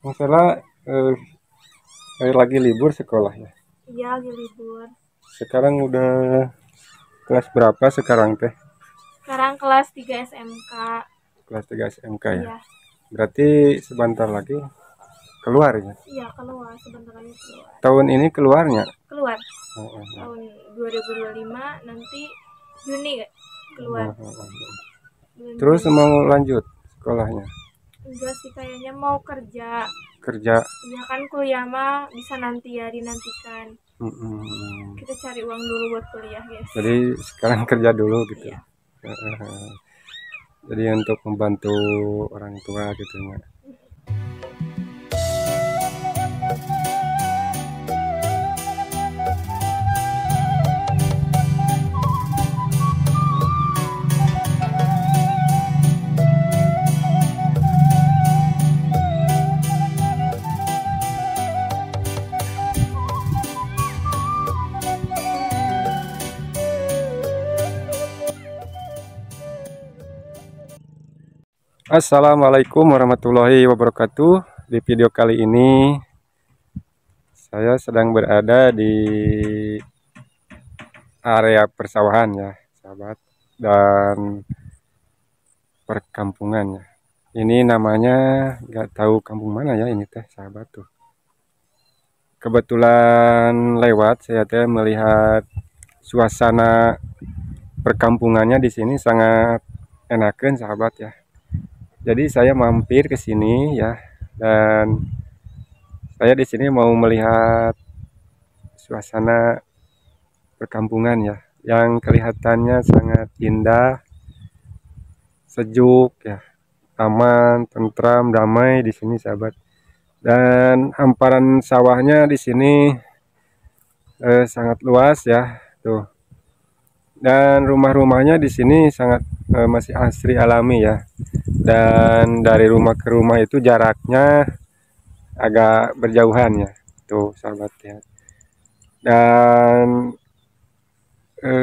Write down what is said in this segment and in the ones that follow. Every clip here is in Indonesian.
Masalah lagi libur sekolah ya. Iya, lagi libur. Sekarang udah kelas berapa sekarang teh? Sekarang kelas 3 SMK. Kelas 3 SMK ya. Iya, Berarti sebentar lagi keluar ya. iya keluar, sebentar lagi keluar. Tahun ini keluarnya. Keluar Oh, oh, oh. tahun 2025 nanti Juni keluar. Oh, oh, oh. Bulan Terus Juni. mau lanjut sekolahnya? Enggak sih, kayaknya mau kerja. Kerja. Iya kan, kuliah mah bisa nanti ya, dinantikan. Mm-mm. Kita cari uang dulu buat kuliah, guys. Jadi sekarang kerja dulu gitu. Iya. Jadi untuk membantu orang tua gitu ya. Assalamualaikum warahmatullahi wabarakatuh. Di video kali ini saya sedang berada di area persawahan ya, sahabat, dan perkampungan ya. Ini namanya nggak tahu kampung mana ya ini teh, sahabat tuh. Kebetulan lewat saya teh melihat suasana perkampungannya di sini sangat enakan, sahabat ya. Jadi saya mampir ke sini ya, dan saya di sini mau melihat suasana perkampungan ya, yang kelihatannya sangat indah, sejuk ya, aman, tentram, damai di sini, sahabat. Dan hamparan sawahnya di sini sangat luas ya, tuh. Dan rumah-rumahnya di sini sangat masih asri alami ya. Dan dari rumah ke rumah itu jaraknya agak berjauhan ya, tuh sahabat ya. Dan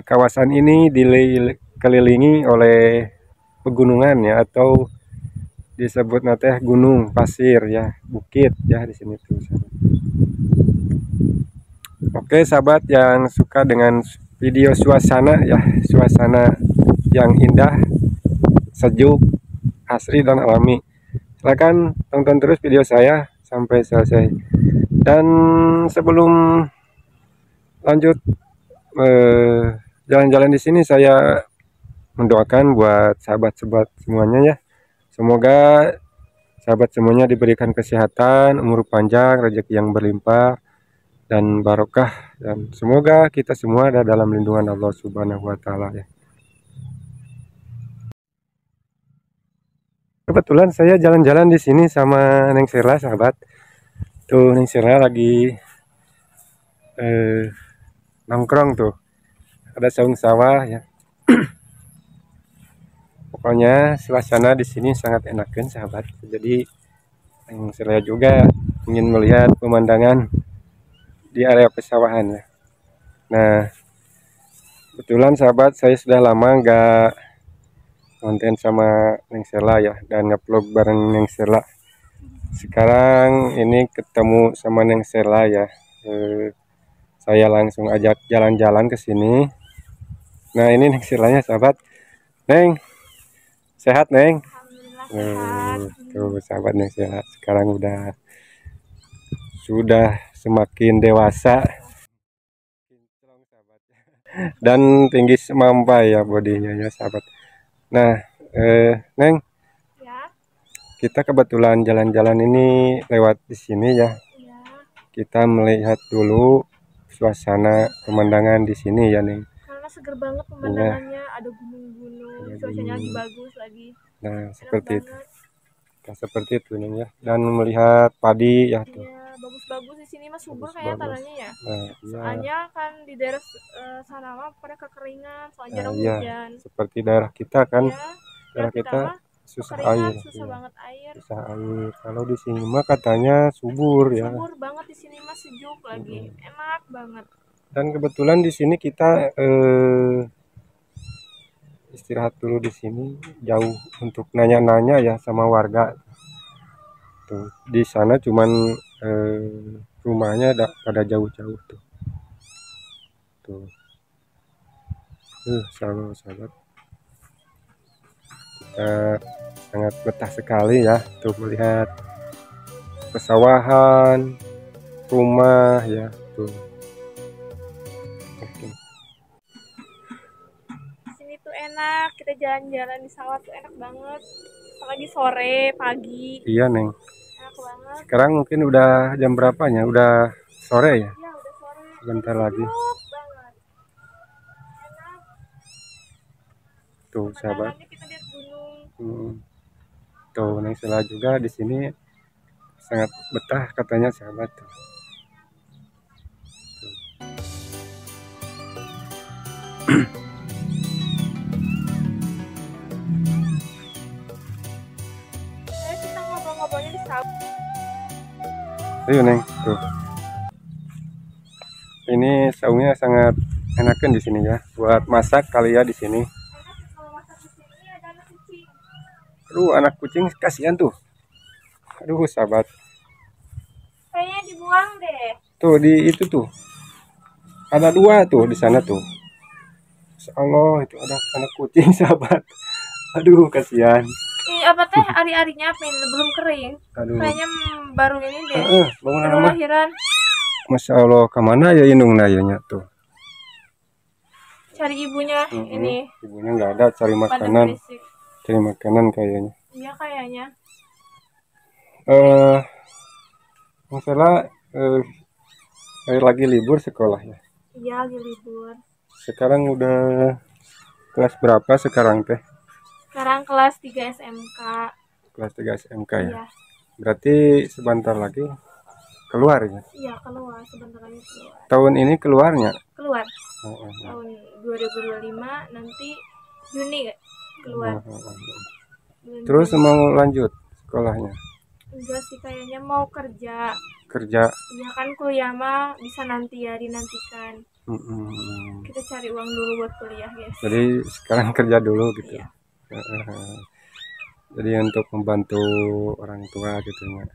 kawasan ini dikelilingi oleh pegunungan ya, atau disebut teh gunung pasir ya, bukit ya di sini tuh. Oke sahabat yang suka dengan video suasana ya, suasana yang indah, sejuk, asri dan alami, silakan tonton terus video saya sampai selesai. Dan sebelum lanjut jalan-jalan di sini, saya mendoakan buat sahabat-sahabat semuanya ya. Semoga sahabat semuanya diberikan kesehatan, umur panjang, rezeki yang berlimpah dan barokah, dan semoga kita semua ada dalam lindungan Allah Subhanahu wa taala ya. Kebetulan saya jalan-jalan di sini sama Neng Sela, sahabat. Tuh Neng Sela lagi nongkrong tuh. Ada saung sawah ya. Pokoknya suasana di sini sangat enakan, sahabat. Jadi saya juga ingin melihat pemandangan di area pesawahan ya. Nah, kebetulan sahabat, saya sudah lama nggak konten sama Neng Sela ya, dan ngevlog bareng Neng Sela. Sekarang ini ketemu sama Neng Sela ya. Saya langsung ajak jalan-jalan ke sini. Nah, ini Neng Selanya, sahabat. Neng, sehat Neng? Alhamdulillah sehat. Tuh sahabat Neng Sela sekarang sudah semakin dewasa dan tinggi semampai ya bodinya ya, sahabat. Nah, Neng, Ya, kita kebetulan jalan-jalan ini lewat di sini ya. iya. Kita melihat dulu suasana pemandangan di sini ya, Neng. Karena seger banget pemandangannya, ada gunung-gunung, cuacanya lagi bagus lagi. Nah, Enak seperti itu. banget. Nah, seperti itu Neng ya. Dan melihat padi ya tuh. Iya, bagus-bagus di sini mah subur Bagus, kayaknya bagus. tanahnya ya. Nah, iya. Soalnya kan di daerah sana mah pada kekeringan, soalnya jarang iya. hujan. Seperti daerah kita kan, Iya, daerah kita mah susah kekeringan, air. susah Iya, banget air. susah air. Kalau di sini mah katanya subur ya. Subur banget di sini mah, sejuk lagi. Enak banget. Dan kebetulan di sini kita istirahat dulu di sini, jauh untuk nanya-nanya ya sama warga. Tuh, di sana cuman rumahnya pada jauh-jauh tuh. Tuh. Sahabat-sahabat, kita sangat betah sekali ya tuh melihat pesawahan, rumah ya tuh. Oke. Sini tuh enak, kita jalan-jalan di sawah tuh enak banget. Apalagi sore, pagi, Iya Neng. enak banget. Sekarang mungkin udah jam berapanya? Udah sore ya? Iya udah sore. Sebentar Jadi lagi. sejuk banget. Enak. Tuh sahabat. Pemandangannya kita lihat gunung. Tuh Neng Sela juga di sini sangat betah katanya sahabat tuh. Kita ngobrol-ngobrolnya di sawah. Ayo Neng, tuh. Ini saungnya sangat enakan di sini ya, buat masak kali ya di sini. Kalau masak di sini ada anak kucing. Aduh, anak kucing kasihan tuh. Aduh, sahabat. Kayaknya dibuang deh. Tuh di itu tuh. Ada dua tuh di sana tuh. Masya Allah, itu ada anak kucing sahabat. Aduh, kasihan. Apa teh ari-arinya belum kering. Aduh. Kayaknya baru ini deh. Bangunan Baru rumah. lahiran. Masya Allah, kemana ya indung nayanya tuh? Cari ibunya ini. Ibunya nggak ada, cari Pada makanan. berisik. Cari makanan kayaknya. Iya kayaknya. Masalah lagi libur sekolah ya. Iya lagi libur. Sekarang udah kelas berapa sekarang teh? Sekarang kelas 3 SMK. Kelas 3 SMK ya. Iya. Berarti sebentar lagi keluar ya. Iya keluar, sebentar lagi keluar. Tahun ini keluarnya. Keluar. Tahun 2025 nanti Juni keluar. Terus mau lanjut sekolahnya? Enggak sih, kayaknya mau kerja. Kerja. Iya kan kuliah mah bisa nanti ya, dinantikan. Kita cari uang dulu buat kuliah guys. Jadi sekarang kerja dulu gitu. Iya. Jadi untuk membantu orang tua gitu ya.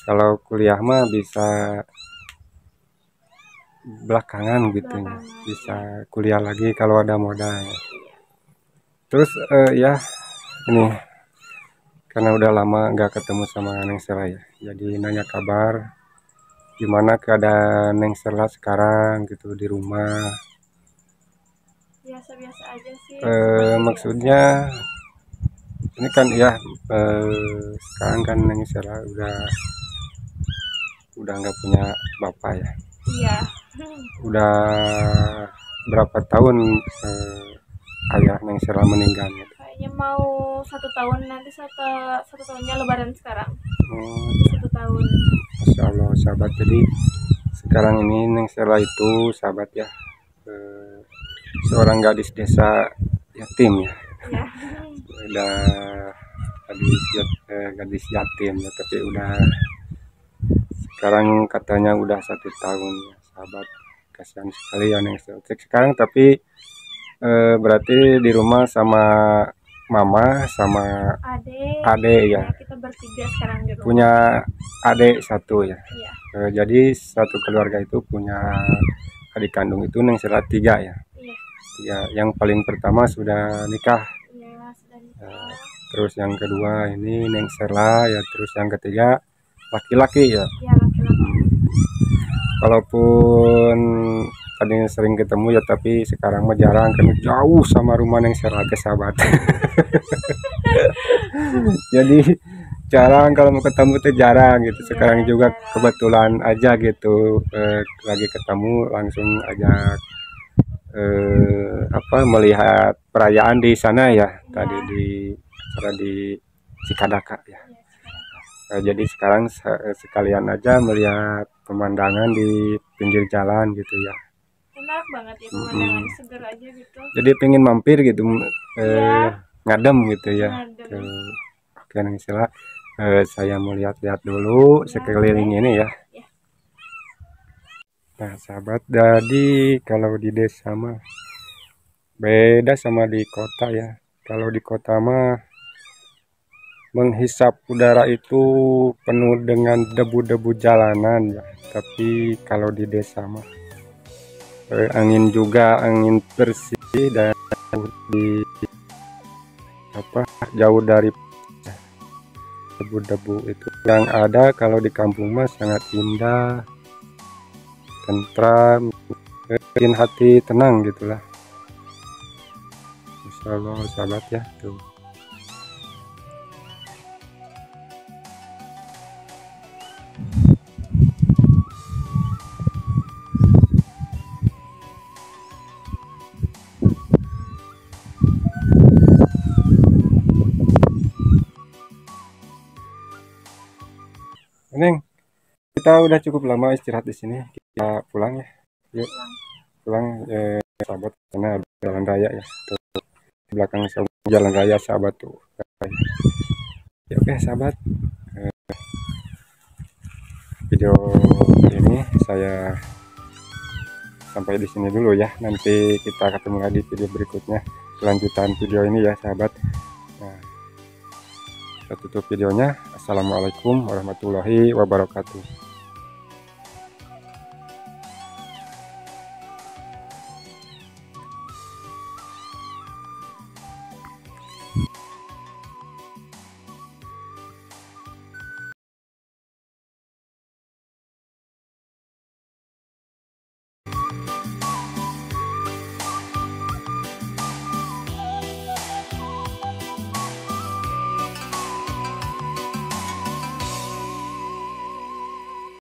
Kalau kuliah mah bisa belakangan gitu ya. Bisa kuliah lagi kalau ada modal. Terus ya ini karena udah lama nggak ketemu sama Neng Sela ya. Jadi nanya kabar gimana keadaan Neng Sela sekarang gitu di rumah. Biasa-biasa aja sih. Maksudnya ini kan ya sekarang kan Neng Sela udah nggak punya bapak ya. Iya. Udah berapa tahun ayah Neng Sela meninggal gitu? Kayaknya mau 1 tahun nanti, satu tahunnya Lebaran sekarang. 1 tahun. Masya Allah sahabat. Jadi sekarang ini Neng Sela itu sahabat ya, seorang gadis desa yatim ya. Iya. Udah gadis yatim ya, tapi udah sekarang katanya udah 1 tahun ya sahabat. Kasihan sekali ya Neng Sela sekarang, tapi berarti di rumah sama mama sama adek ya. Kita bertiga sekarang di rumah. Punya adik 1 ya. Iya. Jadi satu keluarga itu punya adik kandung itu Neng Sela 3 ya. Iya. 3. Yang paling pertama sudah nikah. Iya, sudah nikah. Terus yang kedua ini Neng Sela ya. Terus yang ketiga laki-laki ya. Iya, laki-laki. Walaupun tadinya sering ketemu ya, tapi sekarang mah jarang karena jauh sama rumah Neng Sela ke sahabat. Jadi jarang kalau mau ketemu tuh jarang gitu. Sekarang juga kebetulan aja gitu lagi ketemu langsung ajak melihat perayaan di sana ya. Tadi di Cikadaka ya. Jadi sekarang sekalian aja melihat pemandangan di pinggir jalan gitu ya. Enak banget ya pemandangan, seger aja gitu. Jadi pengen mampir gitu, ngadem gitu ya. Oke Neng Sela, saya mau lihat-lihat dulu sekeliling ini ya. Nah sahabat, jadi kalau di desa mah beda sama di kota ya. Kalau di kota mah menghisap udara itu penuh dengan debu-debu jalanan ya. Tapi kalau di desa mah angin juga angin bersih dan di jauh dari debu-debu itu yang ada. Kalau di kampung mah sangat indah, tentram, bikin hati tenang gitulah. Insya Allah sahabat ya tuh. Neng, kita udah cukup lama istirahat di sini. Kita pulang ya. Yuk, pulang sahabat, karena ada jalan raya ya. Tuh, di belakang jalan raya sahabat tuh. Ya, oke sahabat, video ini saya sampai di sini dulu ya. Nanti kita ketemu lagi video berikutnya, kelanjutan video ini ya sahabat. Nah, kita tutup videonya. Assalamualaikum warahmatullahi wabarakatuh.